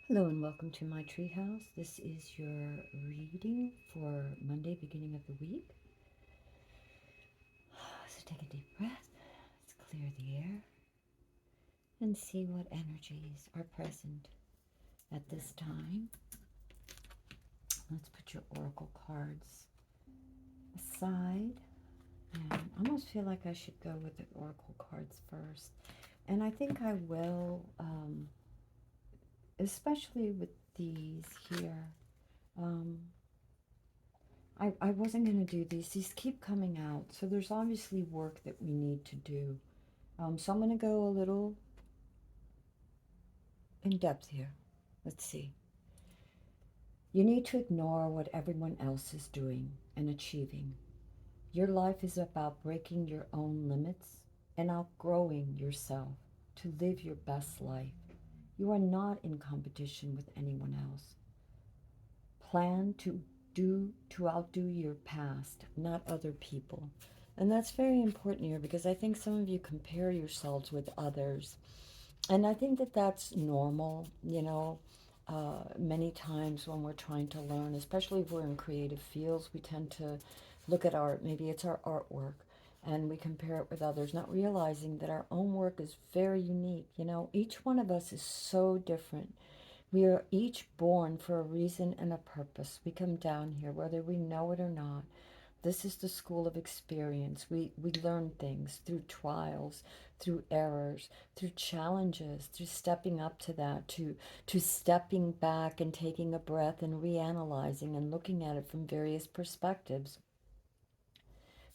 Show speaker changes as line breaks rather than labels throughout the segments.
Hello and welcome to my treehouse. This is your reading for Monday, beginning of the week. So take a deep breath. Let's clear the air and see what energies are present at this time. Let's put your oracle cards aside. And I almost feel like I should go with the oracle cards first. And I think I will, especially with these here. Um, I wasn't going to do these. These keep coming out. So there's obviously work that we need to do. So I'm going to go a little in depth here. Let's see. You need to ignore what everyone else is doing and achieving. Your life is about breaking your own limits and outgrowing yourself to live your best life. You are not in competition with anyone else. Plan to outdo your past, not other people. And that's very important here because I think some of you compare yourselves with others. And I think that that's normal, many times when we're trying to learn, especially if we're in creative fields, we tend to look at art, maybe it's our artwork, and we compare it with others, not realizing that our own work is very unique. Each one of us is so different. We are each born for a reason and a purpose. We come down here, whether we know it or not. This is the school of experience. We learn things through trials, through errors, through challenges, through stepping up to that, to stepping back and taking a breath and reanalyzing and looking at it from various perspectives.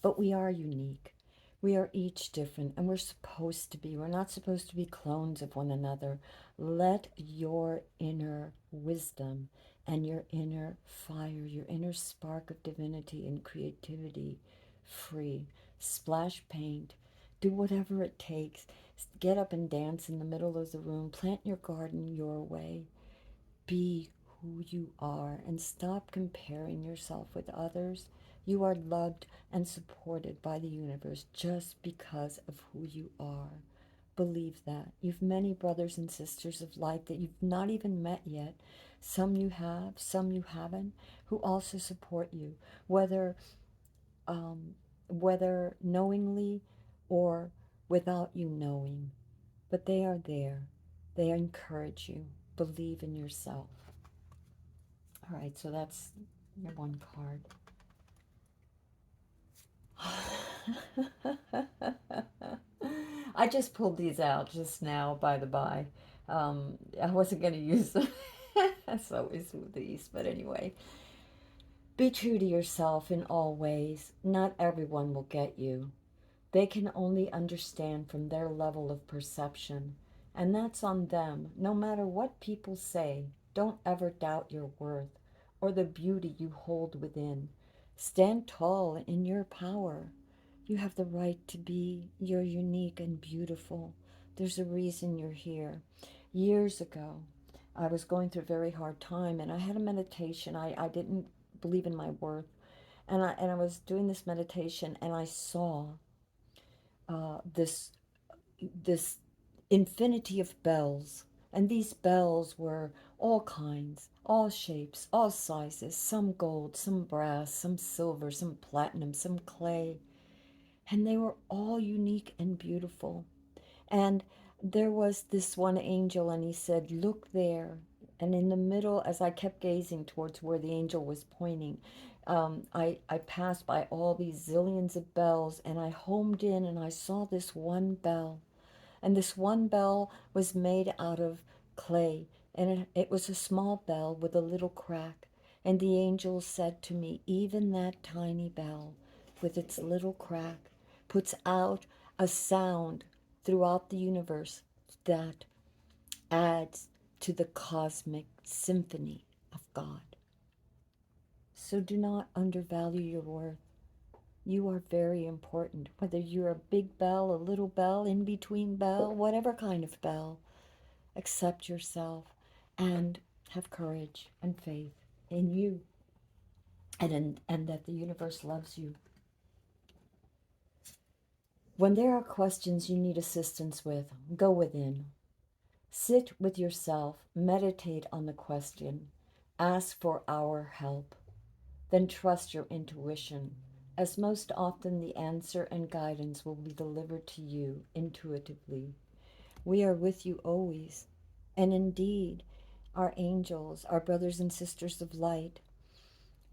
But we are unique. We are each different, and we're supposed to be. We're not supposed to be clones of one another. Let your inner wisdom and your inner fire, your inner spark of divinity and creativity free. Splash paint. Do whatever it takes. Get up and dance in the middle of the room. Plant your garden your way. Be who you are and stop comparing yourself with others. You are loved and supported by the universe just because of who you are. Believe that. You've many brothers and sisters of light that you've not even met yet. Some you have, some you haven't, who also support you, whether um, whether knowingly or without you knowing. But they are there. They encourage you. Believe in yourself. All right, so that's your one card. I just pulled these out just now, by the by. I wasn't going to use them. That's always with these, but anyway. Be true to yourself in all ways. Not everyone will get you. They can only understand from their level of perception, and that's on them. No matter what people say, don't ever doubt your worth or the beauty you hold within. Stand tall in your power. You have the right to be. You're unique and beautiful. There's a reason you're here. Years ago, I was going through a very hard time, and I had a meditation. I didn't believe in my worth. And I was doing this meditation, and I saw this infinity of bells, and these bells were all kinds, all shapes, all sizes, some gold, some brass, some silver, some platinum, some clay, and they were all unique and beautiful. And there was this one angel, and he said, "Look there." And in the middle, as I kept gazing towards where the angel was pointing, I passed by all these zillions of bells, and I homed in and I saw this one bell. And this one bell was made out of clay, and it was a small bell with a little crack. And the angel said to me, "Even that tiny bell with its little crack puts out a sound throughout the universe that adds to the cosmic symphony of God. So do not undervalue your worth. You are very important, whether you're a big bell, a little bell, in between bell, whatever kind of bell. Accept yourself and have courage and faith in you and that the universe loves you. When there are questions you need assistance with, go within. Sit with yourself, meditate on the question, ask for our help, then trust your intuition, as most often the answer and guidance will be delivered to you intuitively. We are with you always, and indeed, our angels, our brothers and sisters of light,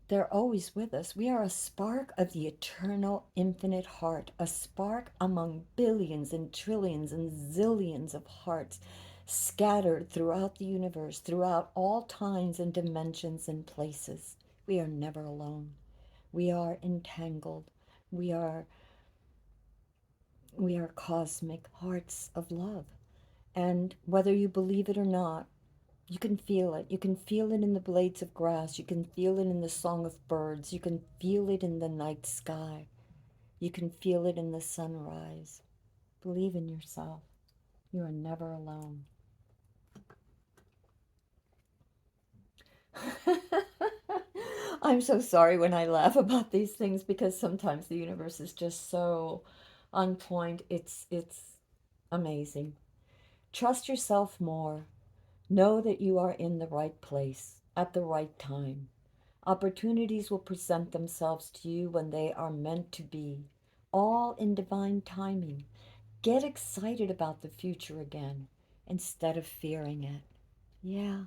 they're always with us. We are a spark of the eternal, infinite heart, a spark among billions and trillions and zillions of hearts scattered throughout the universe, throughout all times and dimensions and places. We are never alone. We are entangled. We are we are cosmic hearts of love. And whether you believe it or not, you can feel it. You can feel it in the blades of grass. You can feel it in the song of birds. You can feel it in the night sky. You can feel it in the sunrise. Believe in yourself. You are never alone. I'm so sorry when I laugh about these things because sometimes the universe is just so on point. It's amazing. Trust yourself more. Know that you are in the right place at the right time. Opportunities will present themselves to you when they are meant to be, all in divine timing. Get excited about the future again instead of fearing it. Yeah.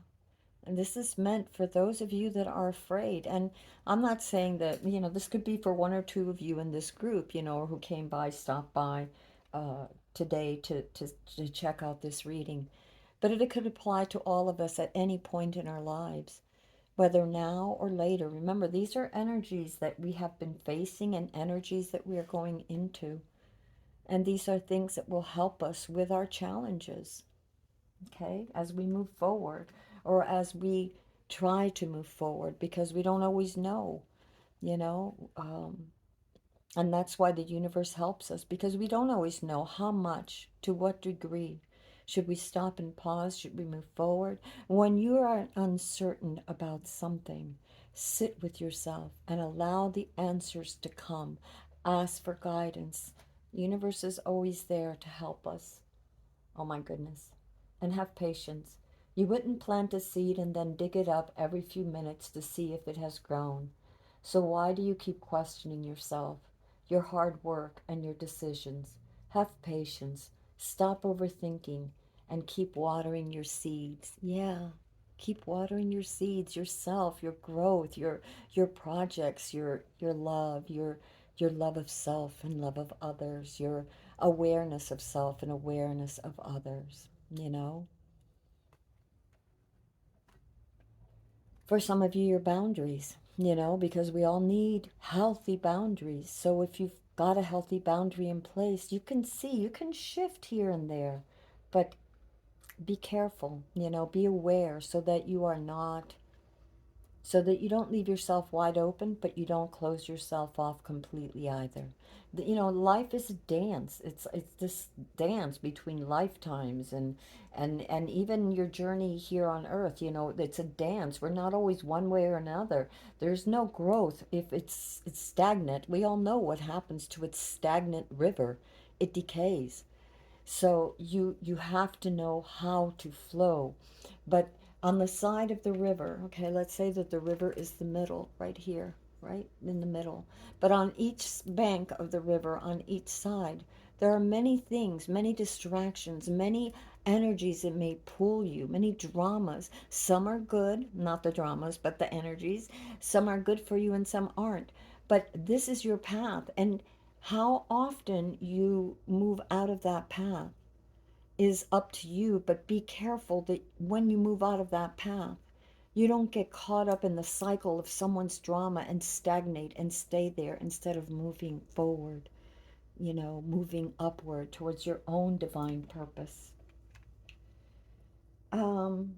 And this is meant for those of you that are afraid. And I'm not saying that, this could be for one or two of you in this group, or who came by, stopped by today to check out this reading. But it could apply to all of us at any point in our lives, whether now or later. Remember, these are energies that we have been facing and energies that we are going into. And these are things that will help us with our challenges, okay, as we move forward or as we try to move forward because we don't always know, you know. And that's why the universe helps us because we don't always know how much, to what degree. Should we stop and pause? Should we move forward? When you are uncertain about something, sit with yourself and allow the answers to come. Ask for guidance. The universe is always there to help us. Oh my goodness. And have patience. You wouldn't plant a seed and then dig it up every few minutes to see if it has grown. So why do you keep questioning yourself, your hard work, and your decisions? Have patience. Stop overthinking and keep watering your seeds. Yeah. Keep watering your seeds, yourself, your growth, your projects, your love, your love of self and love of others, your awareness of self and awareness of others. For some of you, your boundaries, because we all need healthy boundaries. So if you've got a healthy boundary in place, you can shift here and there, but be careful, be aware so that you don't leave yourself wide open, but you don't close yourself off completely either. Life is a dance. It's this dance between lifetimes and even your journey here on earth. It's a dance. We're not always one way or another. There's no growth if it's stagnant. We all know what happens to its stagnant river. It decays. So you have to know how to flow. But on the side of the river, okay, let's say that the river is the middle, right here, right in the middle. But on each bank of the river, on each side, there are many things, many distractions, many energies that may pull you, many dramas. Some are good, not the dramas, but the energies. Some are good for you and some aren't. But this is your path. And how often you move out of that path is up to you, but be careful that when you move out of that path, you don't get caught up in the cycle of someone's drama and stagnate and stay there instead of moving forward, moving upward towards your own divine purpose. Um,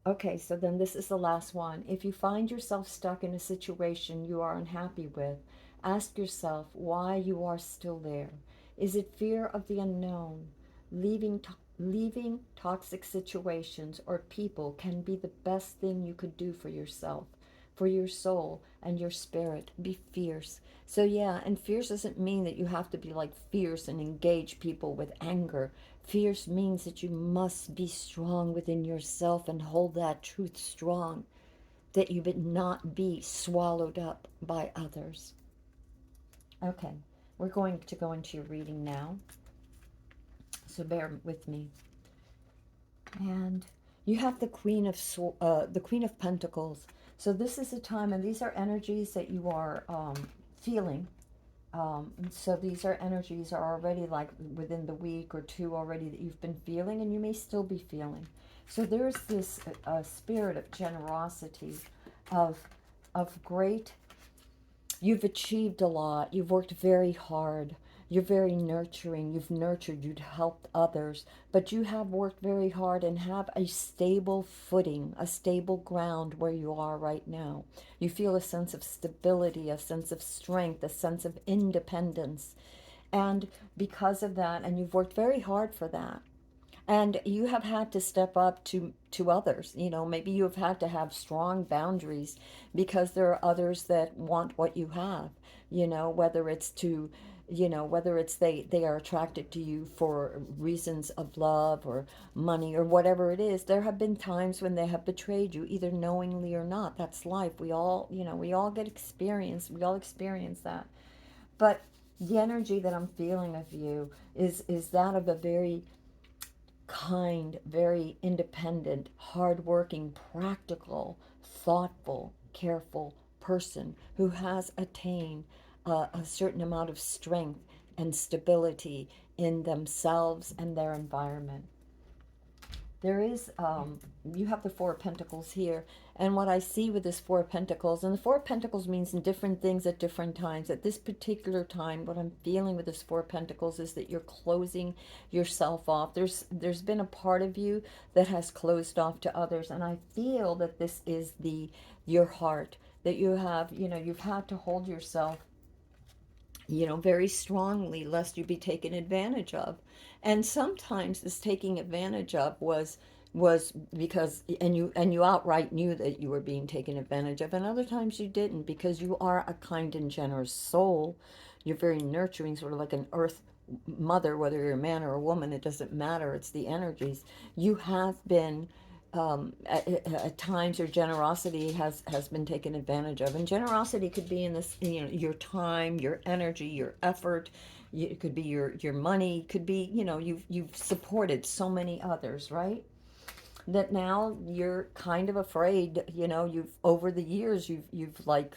Okay, so then this is the last one. If you find yourself stuck in a situation you are unhappy with, ask yourself why you are still there. Is it fear of the unknown? Leaving toxic situations or people can be the best thing you could do for yourself, for your soul and your spirit. Be fierce. So, yeah, and fierce doesn't mean that you have to be like fierce and engage people with anger. Fierce means that you must be strong within yourself and hold that truth strong, that you would not be swallowed up by others. Okay, we're going to go into your reading now, so bear with me. And you have the Queen of Pentacles. So this is a time, and these are energies that you are feeling. So these are energies are already like within the week or two already that you've been feeling, and you may still be feeling. So there's this spirit of generosity, of great. You've achieved a lot. You've worked very hard. You're very nurturing. You've nurtured. You've helped others. But you have worked very hard and have a stable footing, a stable ground where you are right now. You feel a sense of stability, a sense of strength, a sense of independence. And because of that, and you've worked very hard for that, and you have had to step up to others. Maybe you have had to have strong boundaries because there are others that want what you have. Whether it's whether it's they are attracted to you for reasons of love or money or whatever it is. There have been times when they have betrayed you, either knowingly or not. That's life. We all experience that. But the energy that I'm feeling of you is that of a very kind, very independent, hardworking, practical, thoughtful, careful person who has attained a certain amount of strength and stability in themselves and their environment. There is, you have the Four of Pentacles here, and what I see with this Four of Pentacles, and the Four of Pentacles means different things at different times. At this particular time, what I'm feeling with this Four of Pentacles is that you're closing yourself off. There's been a part of you that has closed off to others, and I feel that this is your heart, that you've had to hold yourself very strongly lest you be taken advantage of. And sometimes this taking advantage of was because and you outright knew that you were being taken advantage of, and other times you didn't, because you are a kind and generous soul. You're very nurturing, sort of like an earth mother, whether you're a man or a woman, it doesn't matter, it's the energies. You have been at times your generosity has been taken advantage of, and generosity could be in this, your time, your energy, your effort. It could be your money. Could be, you've supported so many others, right? That now you're kind of afraid. You've over the years you've like,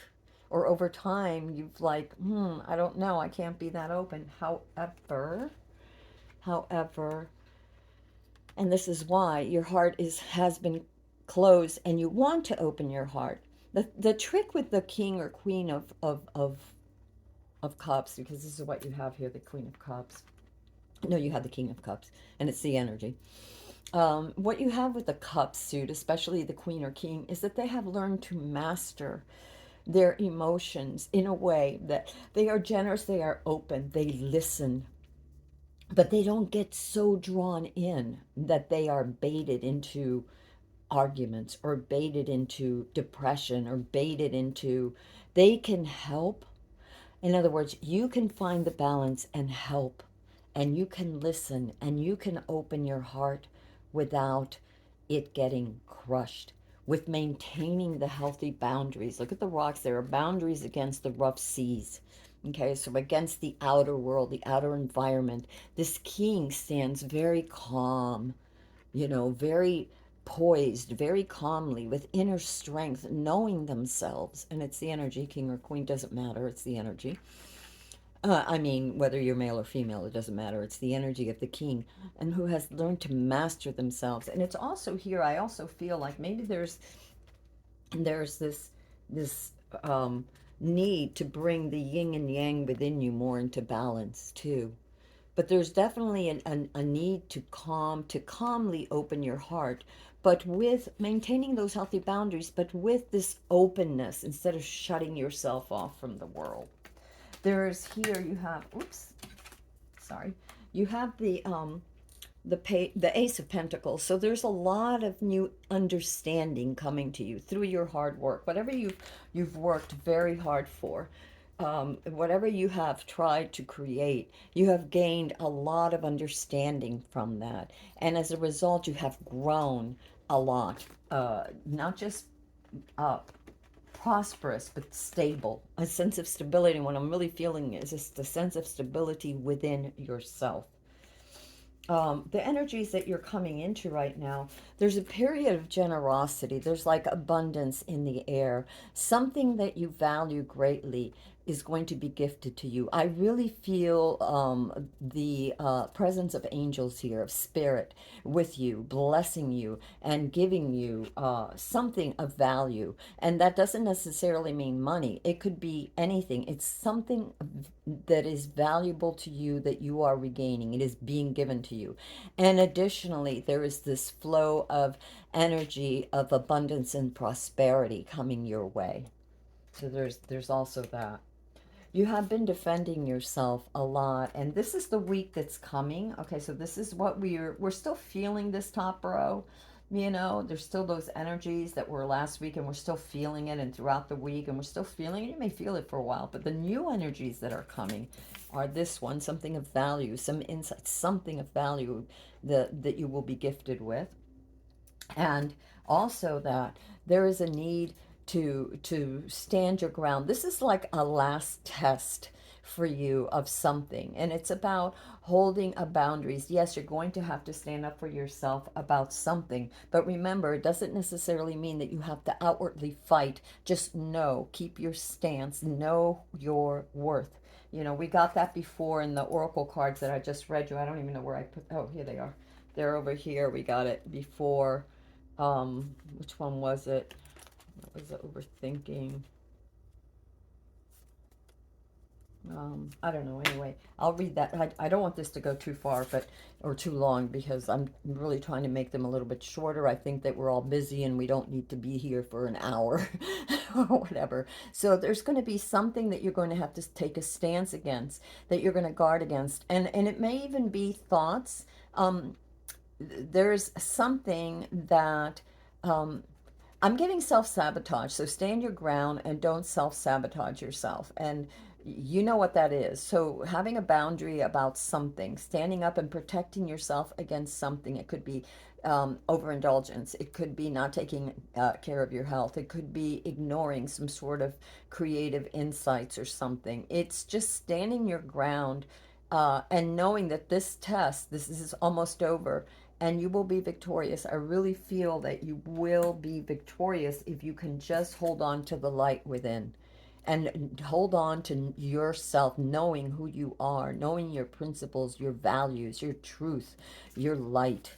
or over time you've like, I don't know, I can't be that open. However, and this is why your heart has been closed and you want to open your heart. The trick with the king or queen of cups, because this is what you have here, the queen of cups. No, you have the king of cups, and it's the energy. What you have with the cup suit, especially the queen or king, is that they have learned to master their emotions in a way that they are generous, they are open, they listen, but they don't get so drawn in that they are baited into arguments or baited into depression or baited into. They can help. In other words, you can find the balance and help, and you can listen, and you can open your heart without it getting crushed, with maintaining the healthy boundaries. Look at the rocks. There are boundaries against the rough seas. Okay, so against the outer world, the outer environment. This king stands very calm, very poised, very calmly, with inner strength, knowing themselves. And it's the energy, king or queen, doesn't matter, it's the energy. I mean, whether you're male or female, it doesn't matter. It's the energy of the king, and who has learned to master themselves. And it's also here, I also feel like maybe there's this need to bring the yin and yang within you more into balance too. But there's definitely a need to calmly open your heart, but with maintaining those healthy boundaries, but with this openness instead of shutting yourself off from the world. There's here you have, oops, sorry, you have the Ace of Pentacles. So there's a lot of new understanding coming to you through your hard work, whatever you've worked very hard for. Whatever you have tried to create, you have gained a lot of understanding from that. And as a result, you have grown a lot. Not just uh, prosperous, but stable. A sense of stability. What I'm really feeling is just a sense of stability within yourself. The energies that you're coming into right now, there's a period of generosity. There's like abundance in the air. Something that you value greatly is going to be gifted to you. I really feel the presence of angels here, of spirit with you, blessing you and giving you something of value. And that doesn't necessarily mean money, it could be anything. It's something that is valuable to you that you are regaining. It is being given to you. And additionally, there is this flow of energy of abundance and prosperity coming your way. So there's also that. You have been defending yourself a lot, and this is the week that's coming. Okay, so this is what we're still feeling this top row. You know, there's still those energies that were last week, and we're still feeling it, and throughout the week, and we're still feeling it. You may feel it for a while, but the new energies that are coming are this one, something of value, some insight, something of value that you will be gifted with. And also that there is a need to stand your ground. This is like a last test for you of something, and it's about holding a boundaries. Yes, you're going to have to stand up for yourself about something, but remember, it doesn't necessarily mean that you have to outwardly fight. Just know, keep your stance, know your worth. You know, we got that before in the oracle cards that I just read you. I don't even know where I put. Oh, here they are. They're over here. We got it before. Which one was it? What was it? Overthinking. I don't know. Anyway, I'll read that. I don't want this to go too far, but or too long because I'm really trying to make them a little bit shorter. I think that we're all busy and we don't need to be here for an hour or whatever. So there's going to be something that you're going to have to take a stance against, that you're going to guard against, and it may even be thoughts. There's something that I'm getting self sabotage. So stand your ground and don't self sabotage yourself. And you know what that is. So having a boundary about something, standing up and protecting yourself against something. It could be overindulgence. It could be not taking care of your health. It could be ignoring some sort of creative insights or something. It's just standing your ground and knowing that this test, this is almost over, and you will be victorious. I really feel that you will be victorious if you can just hold on to the light within and hold on to yourself, knowing who you are, knowing your principles, your values, your truth, your light,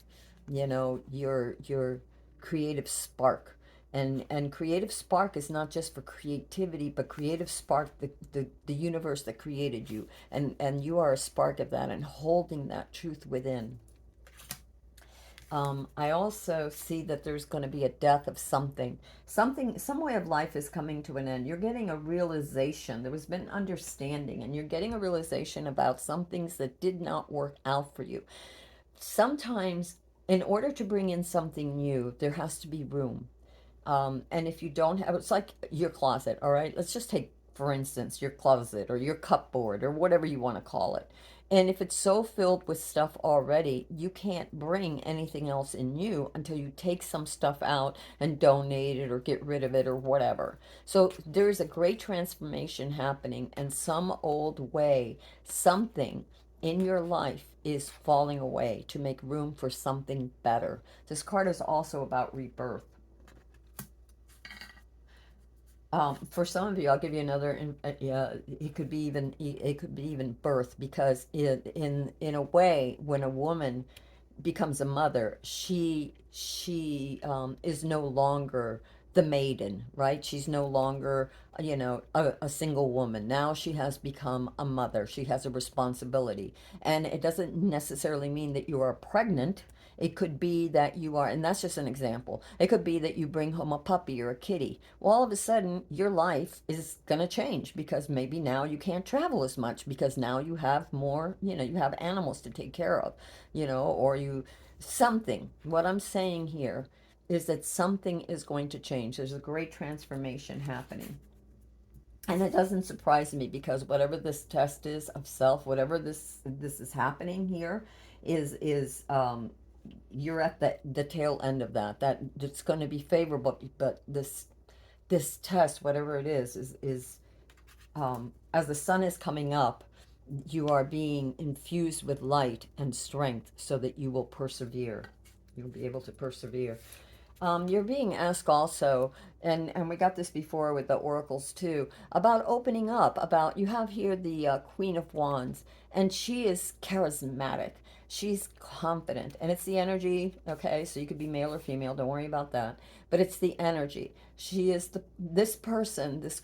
you know, your creative spark. And creative spark is not just for creativity, but creative spark, the universe that created you, and you are a spark of that, and holding that truth within. I also see that there's going to be a death of something. Something, some way of life is coming to an end. You're getting a realization. There has been understanding, and you're getting a realization about some things that did not work out for you. Sometimes, in order to bring in something new, there has to be room. And if you don't have, it's like your closet, all right? Let's just take, for instance, your closet or your cupboard or whatever you want to call it. And if it's so filled with stuff already, you can't bring anything else in you until you take some stuff out and donate it or get rid of it or whatever. So there's a great transformation happening, and some old way, something in your life is falling away to make room for something better. This card is also about rebirth. For some of you, I'll give you another. Yeah, it could be even. It could be even birth, because in a way, when a woman becomes a mother, she is no longer the maiden, right? She's no longer, a single woman. Now she has become a mother. She has a responsibility. And it doesn't necessarily mean that you are pregnant. It could be that you are, and that's just an example. It could be that you bring home a puppy or a kitty. Well, all of a sudden, your life is going to change, because maybe now you can't travel as much because now you have more, you have animals to take care of, or something. What I'm saying here is that something is going to change. There's a great transformation happening. And it doesn't surprise me because whatever this test is of self, whatever this is happening here, is you're at the tail end of that. That it's going to be favorable, but this test, whatever it is as the sun is coming up, you are being infused with light and strength so that you will persevere. You'll be able to persevere. You're being asked also, and we got this before with the oracles too, about opening up. About you have here the Queen of Wands, and she is charismatic. She's confident, and it's the energy. Okay, so you could be male or female. Don't worry about that. But it's the energy. She is this person, this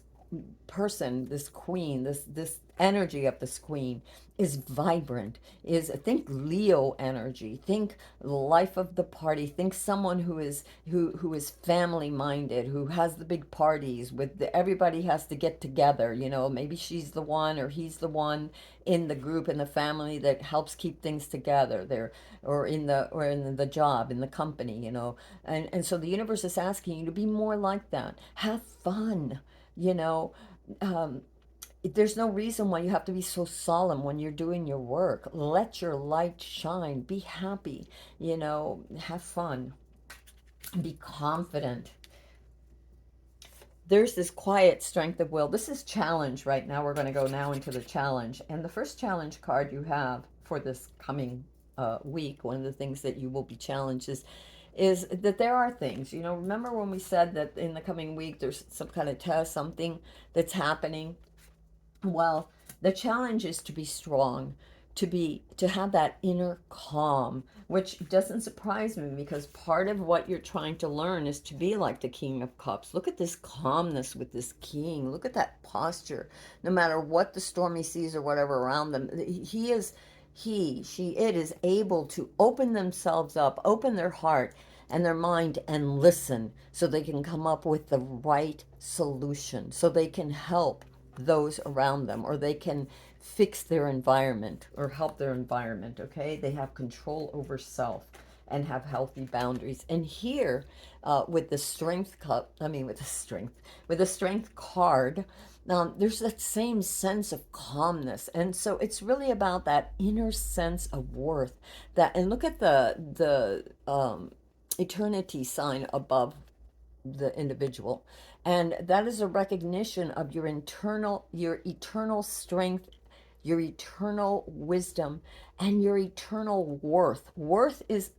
queen, this energy of this queen is vibrant. Is think Leo energy. Think life of the party. Think someone who is family minded, who has the big parties with everybody has to get together. Maybe she's the one or he's the one in the group in the family that helps keep things together there, or in the job in the company. And so the universe is asking you to be more like that. Have fun, you know um, there's no reason why you have to be so solemn when you're doing your work. Let your light shine. Be happy, have fun, be confident. There's this quiet strength of will. This is challenge right now. We're going to go now into the challenge. And the first challenge card you have for this coming week, one of the things that you will be challenged is that there are things. Remember when we said that in the coming week there's some kind of test, something that's happening? Well, the challenge is to be strong, to have that inner calm, which doesn't surprise me because part of what you're trying to learn is to be like the King of Cups. Look at this calmness with this king. Look at that posture. No matter what the stormy seas or whatever around them, it is able to open themselves up, open their heart and their mind and listen so they can come up with the right solution, so they can help those around them, or they can fix their environment or help their environment. Okay, they have control over self and have healthy boundaries. And here, with the strength cup, I mean, with the strength card, there's that same sense of calmness. And so it's really about that inner sense of worth. And look at the eternity sign above the individual, and that is a recognition of your eternal strength, your eternal wisdom, and your eternal worth is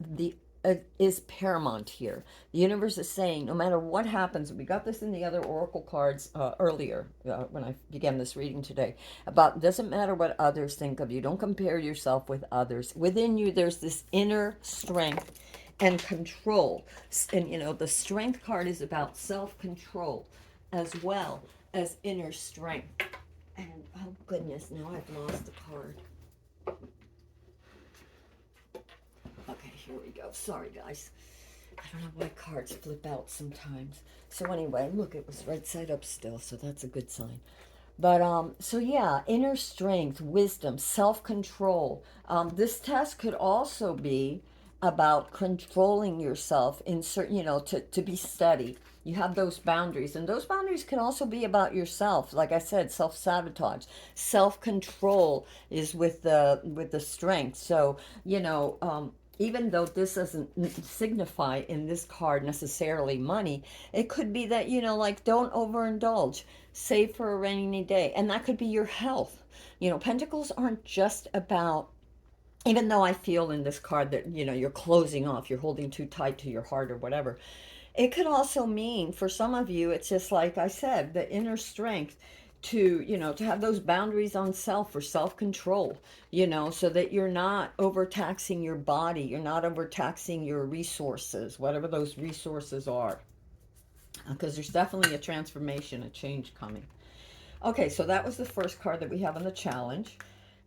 paramount here. The universe is saying no matter what happens, we got this in the other oracle cards earlier, when I began this reading today, about doesn't matter what others think of you, don't compare yourself with others. Within you there's this inner strength and control. And the strength card is about self-control as well as inner strength. And oh goodness, now I've lost the card. Okay, here we go. Sorry guys, I don't know why cards flip out sometimes. So anyway, look, it was right side up still, so that's a good sign. But so yeah, inner strength, wisdom, self-control. This test could also be about controlling yourself in certain, to be steady. You have those boundaries, and those boundaries can also be about yourself. Like I said, self-sabotage, self-control is with the strength. So even though this doesn't signify in this card necessarily money, it could be that, like, don't overindulge, save for a rainy day, and that could be your health. Pentacles aren't just about, even though I feel in this card that, you're closing off, you're holding too tight to your heart or whatever. It could also mean for some of you, it's just like I said, the inner strength to have those boundaries on self, for self-control, so that you're not overtaxing your body, you're not overtaxing your resources, whatever those resources are, because there's definitely a transformation, a change coming. Okay, so that was the first card that we have on the challenge.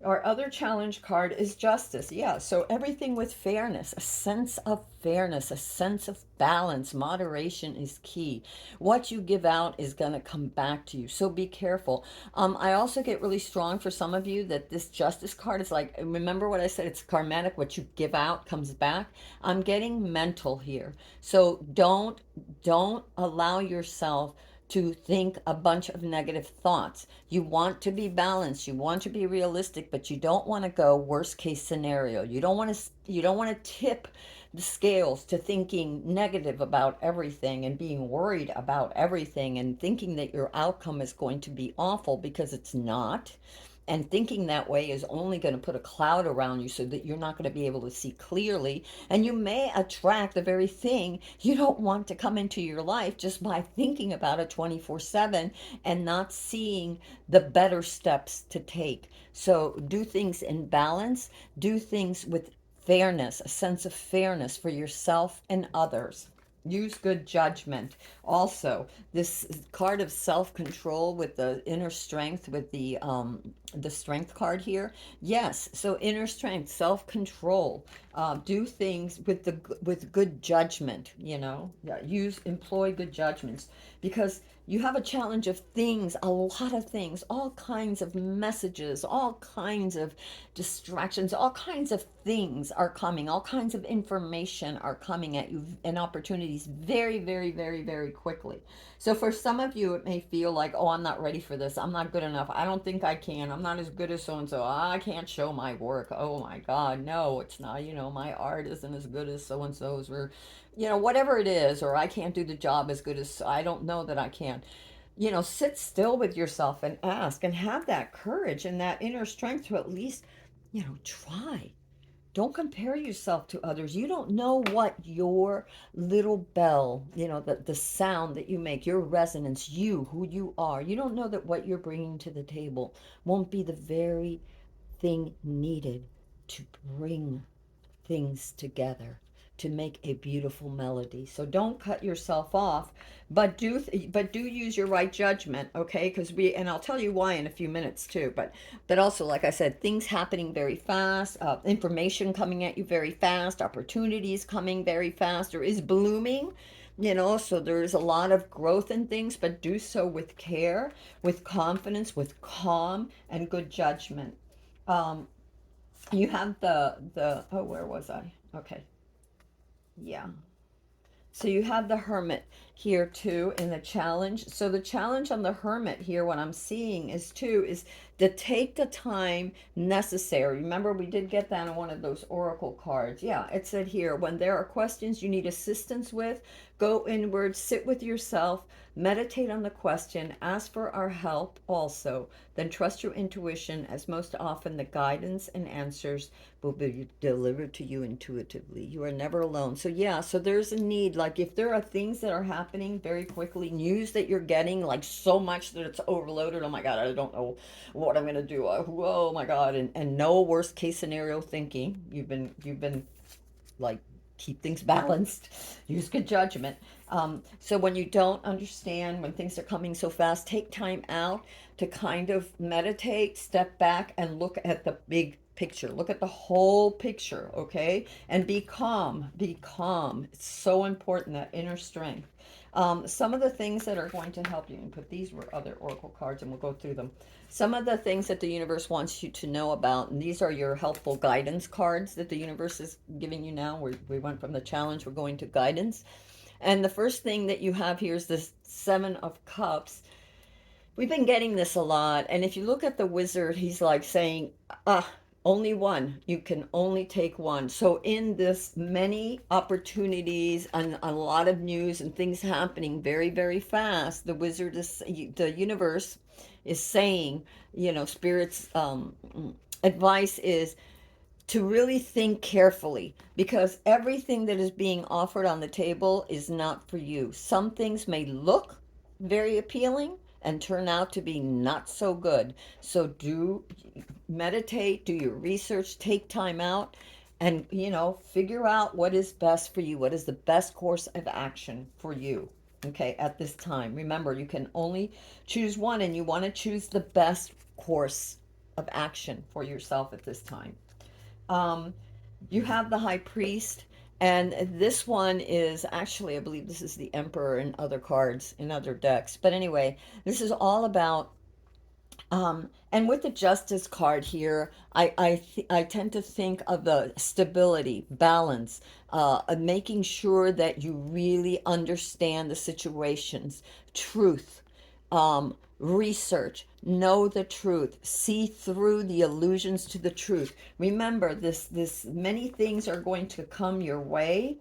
Our other challenge card is justice. Yeah, so everything with fairness, a sense of fairness, a sense of balance. Moderation is key. What you give out is going to come back to you, so be careful. I also get really strong for some of you that this justice card is like, remember what I said, it's karmatic. What you give out comes back. I'm getting mental here. So don't allow yourself to think a bunch of negative thoughts. You want to be balanced, you want to be realistic, but you don't want to go worst case scenario. You don't want to tip the scales to thinking negative about everything and being worried about everything and thinking that your outcome is going to be awful, because it's not. And thinking that way is only going to put a cloud around you so that you're not going to be able to see clearly. And you may attract the very thing you don't want to come into your life just by thinking about it 24/7 and not seeing the better steps to take. So do things in balance, do things with fairness, a sense of fairness for yourself and others. Use good judgment. Also, this card of self-control with the inner strength, with the strength card here. Yes, so inner strength, self-control. Do things with with good judgment. Yeah, use employ good judgments, because you have a challenge of things, a lot of things, all kinds of messages, all kinds of distractions, all kinds of things are coming, all kinds of information are coming at you, and opportunities very, very, very, very quickly. So for some of you, it may feel like, oh, I'm not ready for this. I'm not good enough. I don't think I can. I'm not as good as so and so. I can't show my work. Oh my God. No, it's not. My art isn't as good as so and so's, or, whatever it is, or I can't do the job as good as, I don't know that I can. Sit still with yourself and ask, and have that courage and that inner strength to at least, try. Don't compare yourself to others. You don't know what your little bell, the sound that you make, your resonance, who you are. You don't know that what you're bringing to the table won't be the very thing needed to bring things together, to make a beautiful melody. So don't cut yourself off, but do use your right judgment, okay? Because and I'll tell you why in a few minutes too. But also, like I said, things happening very fast, information coming at you very fast, opportunities coming very fast, or is blooming. So there's a lot of growth in things, but do so with care, with confidence, with calm, and good judgment. Um, you have oh, where was I? Okay. Yeah. So you have the hermit here too in the challenge. So the challenge on the hermit here, what I'm seeing is to take the time necessary. Remember, we did get that on one of those oracle cards. Yeah, it said here, when there are questions you need assistance with, go inward, sit with yourself, meditate on the question, ask for our help also, then trust your intuition, as most often the guidance and answers will be delivered to you intuitively. You are never alone. So yeah, so there's a need, like if there are things that are happening very quickly, news that you're getting like so much that it's overloaded. Oh my God, I don't know what I'm gonna do. Oh my God, and no worst case scenario thinking. You've been like, keep things balanced, use good judgment. So when you don't understand, when things are coming so fast, take time out to kind of meditate, step back, and look at the big picture. Look at the whole picture, okay? And be calm. Be calm. It's so important, that inner strength. Some of the things that are going to help you, and put these were other oracle cards, and we'll go through them. Some of the things that the universe wants you to know about, and these are your helpful guidance cards that the universe is giving you now. We went from the challenge, we're going to guidance. And the first thing that you have here is this Seven of Cups. We've been getting this a lot. And if you look at the wizard, he's like saying, only one. You can only take one. So in this many opportunities and a lot of news and things happening very, very fast, the wizard is, the universe is saying, spirits advice is to really think carefully, because everything that is being offered on the table is not for you. Some things may look very appealing and turn out to be not so good. So do meditate, do your research, take time out, and figure out what is best for you, what is the best course of action for you. Okay, at this time, remember, you can only choose one, and you want to choose the best course of action for yourself at this time. um, you have the high priest, and this one is actually, I believe this is the emperor in other cards, in other decks. But anyway, this is all about And with the justice card here, I tend to think of the stability, balance, of making sure that you really understand the situations, truth, research, know the truth, see through the illusions to the truth. Remember, this many things are going to come your way,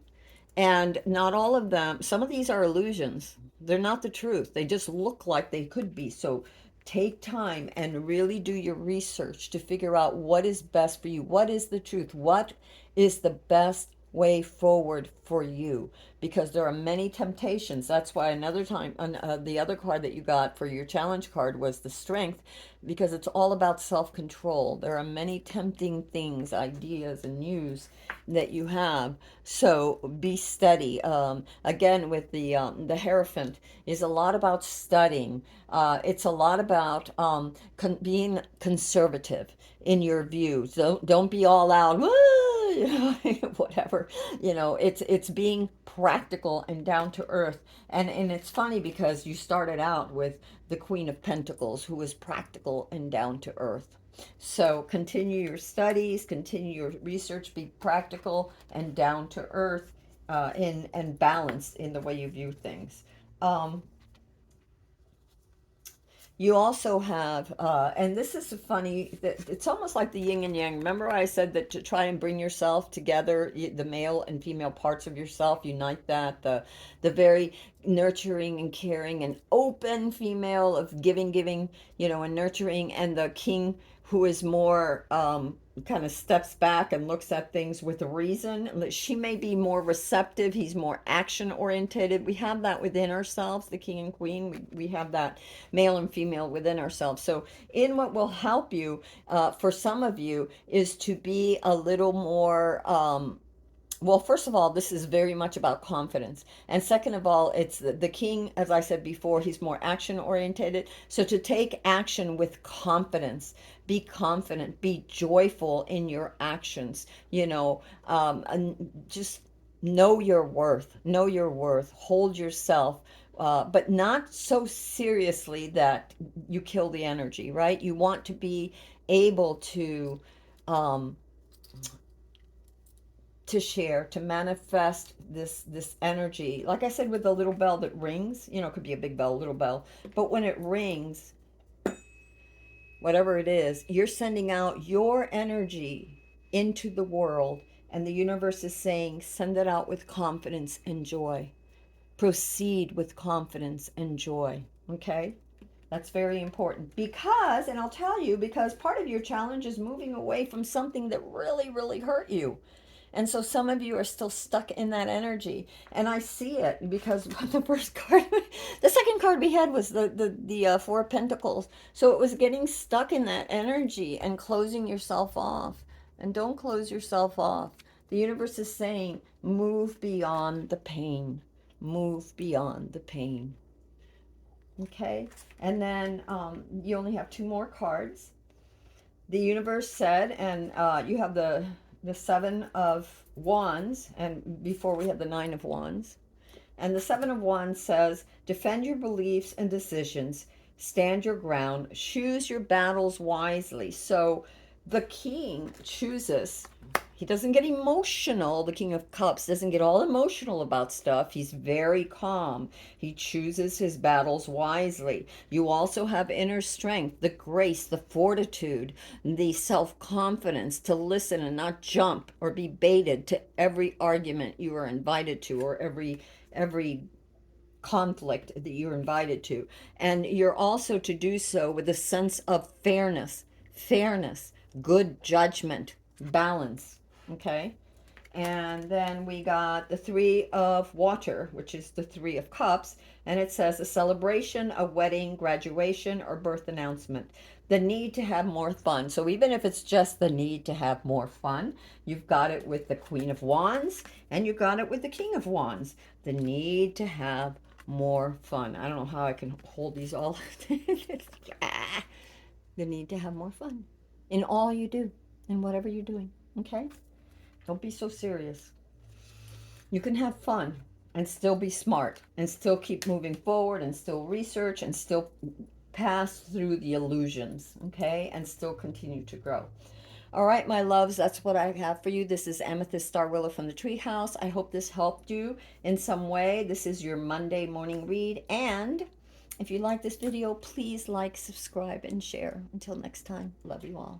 and not all of them, some of these are illusions. They're not the truth. They just look like they could be. So take time and really do your research to figure out what is best for you. What is the truth? What is the best way forward for you? Because there are many temptations. That's why another time, the other card that you got for your challenge card was the strength, because it's all about self control. There are many tempting things, ideas, and news that you have. So be steady. Again, with the Hierophant is a lot about studying. It's a lot about being conservative in your views. Don't be all out. Woo! Whatever. It's being practical and down to earth. And it's funny because you started out with the Queen of Pentacles, who is practical and down to earth. So continue your studies, continue your research, be practical and down to earth, and balanced in the way you view things. Um, you also have, and this is funny, that it's almost like the yin and yang. Remember, I said that to try and bring yourself together, the male and female parts of yourself, unite that. The very nurturing and caring and open female of giving, and nurturing, and the king who is more kind of steps back and looks at things with a reason. She may be more receptive. He's more action oriented. We have that within ourselves, the king and queen. We have that male and female within ourselves. So, in what will help you, for some of you, is to be a little more. Well, first of all, this is very much about confidence. And second of all, it's the king, as I said before, he's more action orientated. So to take action with confidence, be confident, be joyful in your actions, and just know your worth, hold yourself. But not so seriously that you kill the energy, right? You want to be able um, to share, to manifest this energy, like I said, with the little bell that rings. It could be a big bell, a little bell, but when it rings, whatever it is, you're sending out your energy into the world, and the universe is saying, send it out with confidence and joy. Proceed with confidence and joy. Okay, that's very important, because, and I'll tell you, because part of your challenge is moving away from something that really, really hurt you. And so some of you are still stuck in that energy. And I see it because the first card, the second card we had was the Four of Pentacles. So it was getting stuck in that energy and closing yourself off. And don't close yourself off. The universe is saying, move beyond the pain. Move beyond the pain. Okay? And then you only have two more cards. The universe said, and you have the Seven of Wands, and before we have the Nine of Wands. And the Seven of Wands says, defend your beliefs and decisions, stand your ground, choose your battles wisely. So the king chooses. He doesn't get emotional. The King of Cups doesn't get all emotional about stuff. He's very calm. He chooses his battles wisely. You also have inner strength, the grace, the fortitude, the self confidence to listen and not jump or be baited to every argument you are invited to, or every conflict that you're invited to. And you're also to do so with a sense of fairness, good judgment, balance. Okay? And then we got the Three of Water, which is the Three of Cups. And it says a celebration, a wedding, graduation, or birth announcement. The need to have more fun. So even if it's just the need to have more fun, you've got it with the Queen of Wands and you got it with the King of Wands. The need to have more fun. I don't know how I can hold these all. The need to have more fun in all you do, in whatever you're doing. Okay? Don't be so serious. You can have fun and still be smart and still keep moving forward and still research and still pass through the illusions, okay, and still continue to grow. All right, my loves, that's what I have for you. This is Amethyst Star Willow from the Treehouse. I hope this helped you in some way. This is your Monday morning read. And if you like this video, please like, subscribe, and share. Until next time, love you all.